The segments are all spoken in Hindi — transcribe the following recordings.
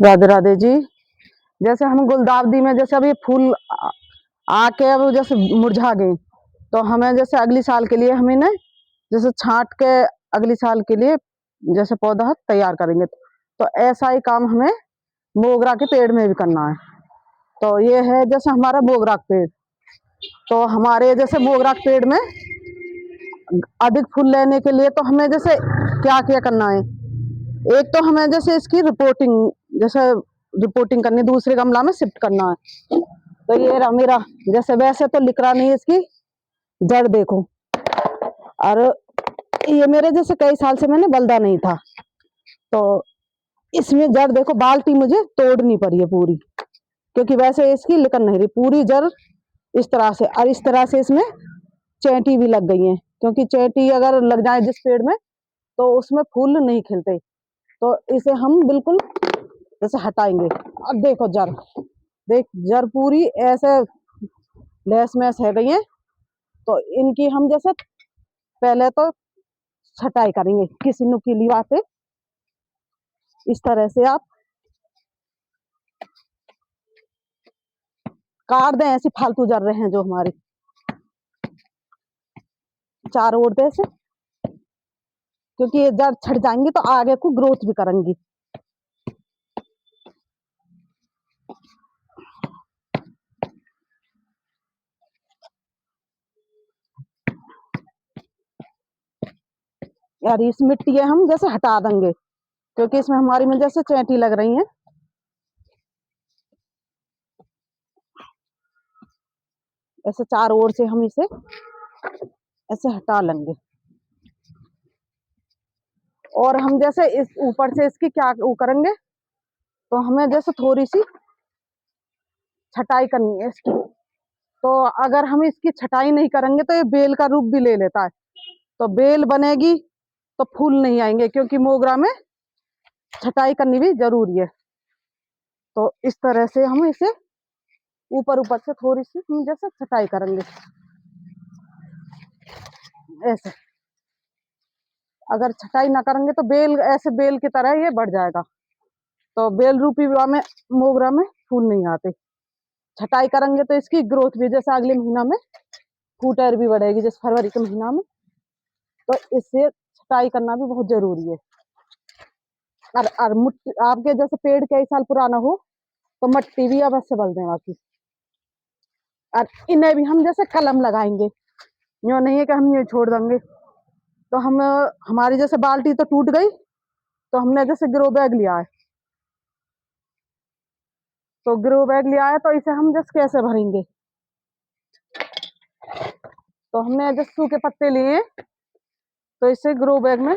राधे राधे जी। जैसे हम गुलदावदी में जैसे अभी फूल आके अब जैसे मुरझा गए, तो हमें जैसे अगली साल के लिए हमें ना जैसे छांट के अगली साल के लिए जैसे पौधा तैयार करेंगे। तो ऐसा ही काम हमें मोगरा के पेड़ में भी करना है। तो ये है जैसे हमारा मोगरा का पेड़। तो हमारे जैसे मोगरा के पेड़ में अधिक फूल लेने के लिए तो हमें जैसे क्या क्या करना है। एक तो हमें जैसे इसकी रिपोर्टिंग करनी, दूसरे गमला में शिफ्ट करना है। तो ये रहा मेरा, जैसे वैसे तो लिख रहा नहीं है, इसकी जड़ देखो। और ये मेरे जैसे कई साल से मैंने बल्दा नहीं था, तो इसमें जड़ देखो, बाल्टी मुझे तोड़नी पड़ी है पूरी, क्योंकि वैसे इसकी लिकन नहीं रही पूरी जड़ इस तरह से। और इस तरह से इसमें चैंटी भी लग गई है, क्योंकि चैंटी अगर लग जाए जिस पेड़ में तो उसमें फूल नहीं खिलते। तो इसे हम बिल्कुल जैसे हटाएंगे। अब देखो जड़, देख जड़ पूरी ऐसे लहस महस है गई है। तो इनकी हम जैसे पहले तो छटाई करेंगे किसी नुकीली बातें। इस तरह से आप काट दें, ऐसी फालतू जड़ रहे हैं जो हमारे चारों ओर से, क्योंकि ये जड़ छट जाएंगी तो आगे को ग्रोथ भी करेंगी। यार इस मिट्टी है हम जैसे हटा देंगे, क्योंकि इसमें हमारी में जैसे चैंटी लग रही है। ऐसे चारों ओर से हम इसे ऐसे हटा लेंगे। और हम जैसे इस ऊपर से इसकी क्या वो करेंगे, तो हमें जैसे थोड़ी सी छटाई करनी है इसकी। तो अगर हम इसकी छटाई नहीं करेंगे तो ये बेल का रूप भी ले लेता है। तो बेल बनेगी तो फूल नहीं आएंगे, क्योंकि मोगरा में छटाई करनी भी जरूरी है। तो इस तरह से हम इसे ऊपर ऊपर से थोड़ी सी हम जैसे छटाई करेंगे ऐसे। अगर छटाई ना करेंगे तो बेल ऐसे बेल की तरह ये बढ़ जाएगा, तो बेल रूपी में मोगरा में फूल नहीं आते। छटाई करेंगे तो इसकी ग्रोथ भी जैसे अगले महीना में फूटर भी बढ़ेगी, जैसे फरवरी के महीना में। तो इससे छटाई करना भी बहुत जरूरी है। और आपके जैसे पेड़ कई साल पुराना हो तो मट्टी भी अवश्य बल दें बाकी। और इन्हें भी हम जैसे कलम लगाएंगे, यो नहीं है कि हम ये छोड़ देंगे। तो हम हमारी जैसे बाल्टी तो टूट गई, तो हमने जैसे ग्रो बैग लिया है। तो ग्रो बैग लिया है तो इसे हम जैसे कैसे भरेंगे, तो हमने जैसे सूखे पत्ते लिए, तो इसे ग्रो बैग में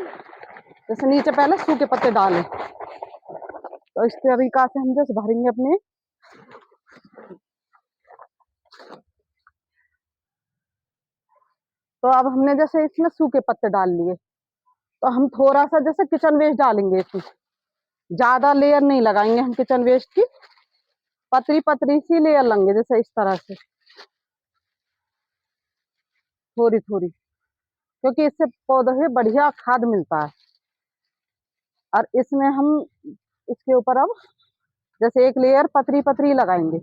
जैसे नीचे पहले सूखे पत्ते डालें। तो इस तरीका से हम जैसे भरेंगे अपने। तो अब हमने जैसे इसमें सूखे पत्ते डाल लिए, तो हम थोड़ा सा जैसे किचन वेस्ट डालेंगे इसमें। ज्यादा लेयर नहीं लगाएंगे हम किचन वेस्ट की, पतली पतली सी लेयर लेंगे जैसे इस तरह से, थोड़ी थोड़ी, क्योंकि इससे पौधे बढ़िया खाद मिलता है। और इसमें हम इसके ऊपर अब जैसे एक लेयर पतली पतली लगाएंगे।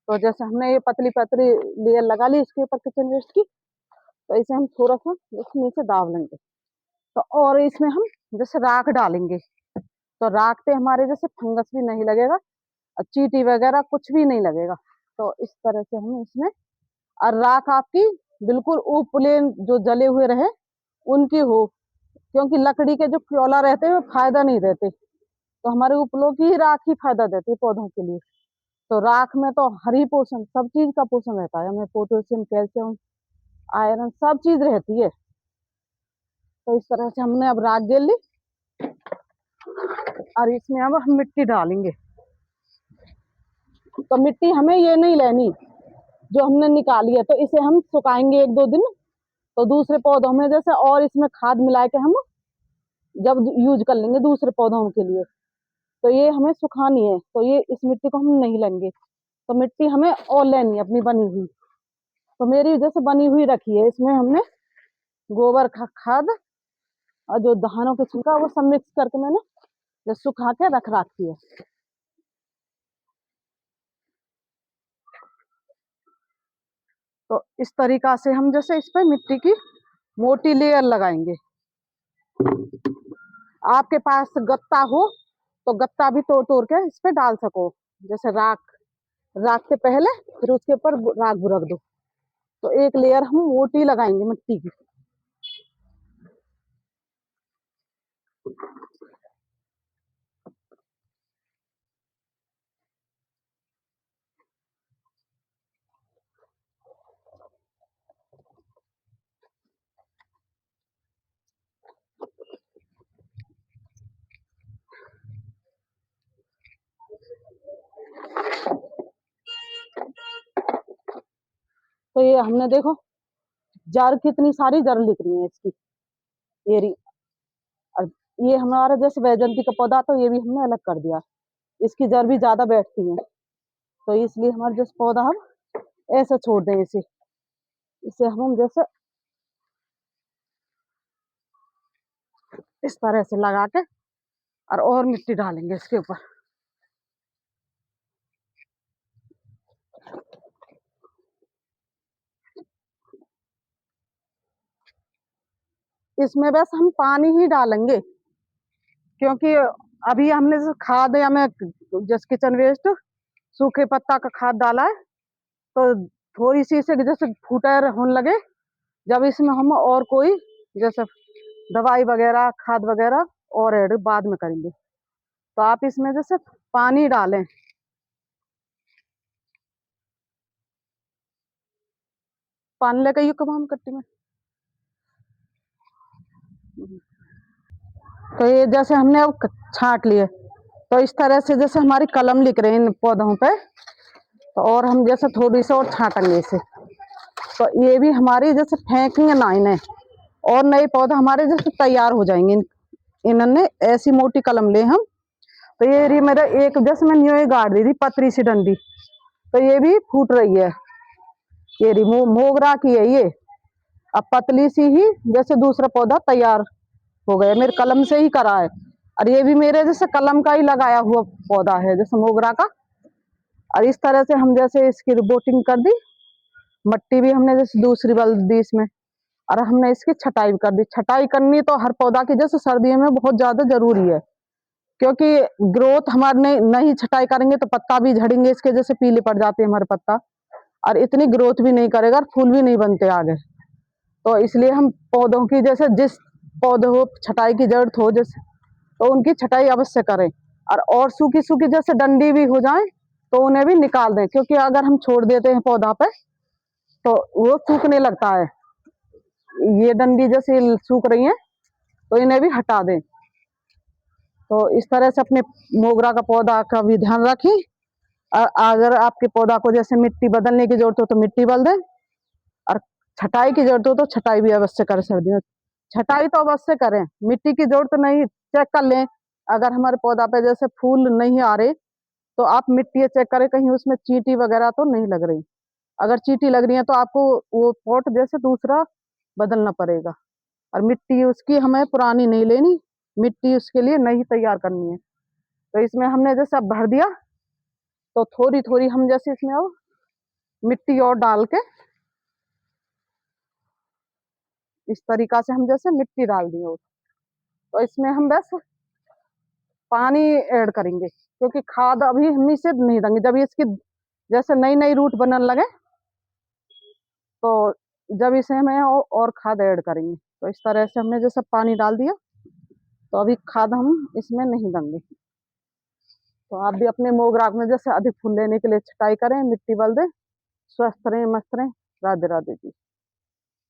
तो जैसे हमने ये पतली पतली लेयर लगा ली इसके ऊपर किचन वेस्ट की, तो इसे हम थोड़ा सा इसके नीचे दाब लेंगे। तो और इसमें हम जैसे राख डालेंगे, तो राख से हमारे जैसे फंगस भी नहीं लगेगा और चींटी वगैरह कुछ भी नहीं लगेगा। तो इस तरह से हम इसमें, और राख आपकी बिल्कुल प्लेन जो जले हुए रहे उनकी हो, क्योंकि लकड़ी के जो फ्योला रहते हैं वो फायदा नहीं देते। तो हमारे उपलों की ही राख ही फायदा देती है पौधों के लिए। तो राख में तो हरी पोषण, सब चीज का पोषण रहता है, हमें पोटेशियम, कैल्शियम, आयरन सब चीज रहती है। तो इस तरह से हमने अब राख गेल ली, और इसमें अब हम मिट्टी डालेंगे। तो मिट्टी हमें ये नहीं लेनी जो हमने निकाली है, तो इसे हम सुखाएंगे एक दो दिन। तो दूसरे पौधों में जैसे और इसमें खाद मिला के हम जब यूज कर लेंगे दूसरे पौधों के लिए। तो ये हमें सुखानी है, तो ये इस मिट्टी को हम नहीं लेंगे। तो मिट्टी हमें और लेनी है अपनी बनी हुई। तो मेरी जैसे बनी हुई रखी है, इसमें हमने गोबर खाद और जो धानों के छिलका वो सब मिक्स करके मैंने जो सुखा के रख रखी है। तो इस तरीका से हम जैसे इस पे मिट्टी की मोटी लेयर लगाएंगे। आपके पास गत्ता हो तो गत्ता भी तोड़ तोड़ के इस पे डाल सको, जैसे राख, राख से पहले फिर उसके ऊपर राख रख दो। तो एक लेयर हम मोटी लगाएंगे मिट्टी की। तो ये हमने देखो जड़ कितनी सारी जड़ लिख रही है इसकी, ये रही। और ये हमारा जैसे वैजंती का पौधा, तो ये भी हमने अलग कर दिया, इसकी जड़ भी ज्यादा बैठती है। तो इसलिए हमारा जैसे पौधा हम ऐसे छोड़ दें इसे, इसे हम जैसे इस तरह से लगा के और मिट्टी डालेंगे इसके ऊपर। इसमें बस हम पानी ही डालेंगे, क्योंकि अभी हमने जैसे खाद या मैं जैसे किचन वेस्ट सूखे पत्ता का खाद डाला है, तो थोड़ी सी इसे जैसे फूटा होने लगे, जब इसमें हम और कोई जैसे दवाई वगैरह खाद वगैरह और ऐड बाद में करेंगे। तो आप इसमें जैसे पानी डालें। पानी लेकर यू कब हम कट्टी में। तो ये जैसे हमने अब छांट लिए, तो इस तरह से जैसे हमारी कलम लिख रहे हैं इन पौधों पे, तो और हम जैसे थोड़ी सी और छाटेंगे इसे, तो ये भी हमारी जैसे फेंकेंगे ना इन्हें, और नए पौधे हमारे जैसे तैयार हो जाएंगे। इन्होंने ऐसी मोटी कलम ले हम। तो ये रही मेरा एक, जैसे मैंने यूं ही गाड़ दी थी पतरी सी डंडी, तो ये भी फूट रही है। ये रही मोगरा की है ये। अब पतली सी ही जैसे दूसरा पौधा तैयार हो गया, मेरे कलम से ही करा है। और ये भी मेरे जैसे कलम का ही लगाया हुआ पौधा है जैसे मोगरा का। और इस तरह से हम जैसे इसकी रिपोर्टिंग कर दी, मट्टी भी हमने जैसे दूसरी बल दी इसमें, और हमने इसकी छटाई भी कर दी। छटाई करनी तो हर पौधा की जैसे सर्दियों में बहुत ज्यादा जरूरी है, क्योंकि ग्रोथ हमारे नहीं छटाई करेंगे तो पत्ता भी झड़ेंगे इसके, जैसे पीले पड़ जाते हैं हमारे पत्ता, और इतनी ग्रोथ भी नहीं करेगा और फूल भी नहीं बनते आगे। तो इसलिए हम पौधों की जैसे जिस पौधे हो छटाई की जरूरत हो जैसे, तो उनकी छटाई अवश्य करें। और सूखी सूखी जैसे डंडी भी हो जाए तो उन्हें भी निकाल दें, क्योंकि अगर हम छोड़ देते हैं पौधा पे तो वो सूखने लगता है। ये डंडी जैसे सूख रही है तो इन्हें भी हटा दें। तो इस तरह से अपने मोगरा का पौधा का भी ध्यान रखें। अगर आपके पौधा को जैसे मिट्टी बदलने की जरूरत हो तो मिट्टी बदल दें, और छटाई की जरूरत हो तो छटाई भी अवश्य करें। सर्दियों छटाई तो अवश्य करें, मिट्टी की जरूरत नहीं, चेक कर लें। अगर हमारे पौधा पे जैसे फूल नहीं आ रहे तो आप मिट्टी चेक करें कहीं उसमें चींटी वगैरह तो नहीं लग रही। अगर चींटी लग रही है तो आपको वो पॉट जैसे दूसरा बदलना पड़ेगा। और मिट्टी उसकी हमें पुरानी नहीं लेनी, मिट्टी उसके लिए नई तैयार करनी है। तो इसमें हमने जैसे अब भर दिया, तो थोड़ी थोड़ी हम जैसे इसमें अब मिट्टी और डाल के इस तरीका से हम जैसे मिट्टी डाल दिए हो, तो इसमें हम बस पानी ऐड करेंगे, क्योंकि खाद अभी हम इसे नहीं देंगे। जब इसकी जैसे नई नई रूट बनने लगे तो जब इसे हमें और खाद ऐड करेंगे। तो इस तरह से हमने जैसे पानी डाल दिया, तो अभी खाद हम इसमें नहीं देंगे। तो आप भी अपने मोगरा में जैसे अधिक फूल लेने के लिए छटाई करें, मिट्टी बल दें। स्वस्थ रहें, मस्त रहें। राधे राधे जी।